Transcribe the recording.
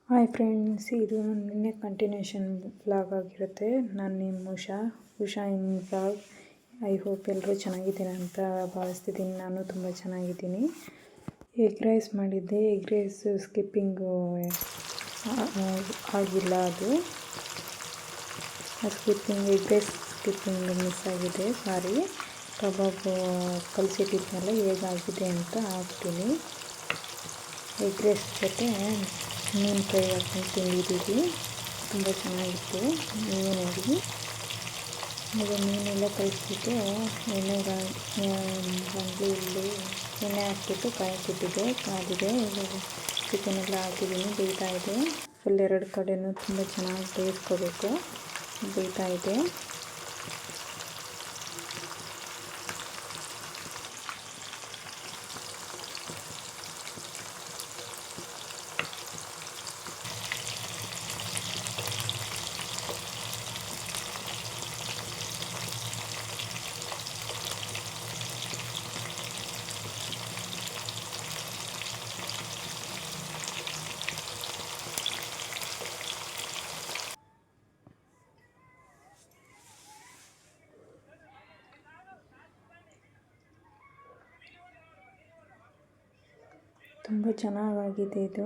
Hi friends, ಇದು ನಿನ್ನೆ continuation vlog ಆಗಿರುತ್ತೆ. ನಾನು ನಿಮ್ಮ ಉಷಾ ಇನ್ ವ್ಲಾಗ್. ಐ ಹೋಪ್ ಎಲ್ಲರೂ ಚೆನ್ನಾಗಿದ್ದೀನಿ ಅಂತ ಭಾವಿಸ್ತಿದ್ದೀನಿ. ನಾನು ತುಂಬ ಚೆನ್ನಾಗಿದ್ದೀನಿ. ಎಗ್ ರೈಸ್ ಮಾಡಿದ್ದೆ. ಎಗ್ ರೈಸ್ ಸ್ಕಿಪ್ಪಿಂಗು ಆಗಿಲ್ಲ. ಅದು ಎಗ್ ರೈಸ್ ಸ್ಕಿಪ್ಪಿಂಗ್ ಮಿಸ್ ಆಗಿದೆ, ಸಾರಿ. ಕಬಾಬ್ ಕಲಿಸಿಟ್ಟಿದ್ಮೇಲೆ ಹೇಗಾಗಿದೆ ಅಂತ ಹಾಕ್ತೀನಿ. ಎಗ್ ರೈಸ್ ಜೊತೆ ಮೀನು ಫ್ರೈ ಹಾಕ್ಕೊಂಡು ತಿಂದಿದ್ದೀವಿ. ತುಂಬ ಚೆನ್ನಾಗಿತ್ತು. ನೀವು ನೋಡಿ. ಈಗ ಮೀನೆಲ್ಲ ಕಲಿಸ್ಬಿಟ್ಟು ಬಾಣಲೆಯಲ್ಲಿ ಎಣ್ಣೆ ಹಾಕ್ಬಿಟ್ಟು ಕಾಯಕ್ಕಿಟ್ಟಿದ್ದೆ, ಕಾದಿದೆ. ಇವಾಗ ಚಿಕನೆಲ್ಲ ಹಾಕಿದ್ದೀನಿ, ಬೇಯ್ತಾ ಇದೆ. ಫುಲ್ 2 ಕಡೆಯೂ ತುಂಬ ಚೆನ್ನಾಗಿ ಬೇಯಿಸ್ಕೋಬೇಕು. ಬೇಯ್ತಾ ಇದೆ. ತುಂಬ ಚೆನ್ನಾಗಾಗಿದೆ ಇದು.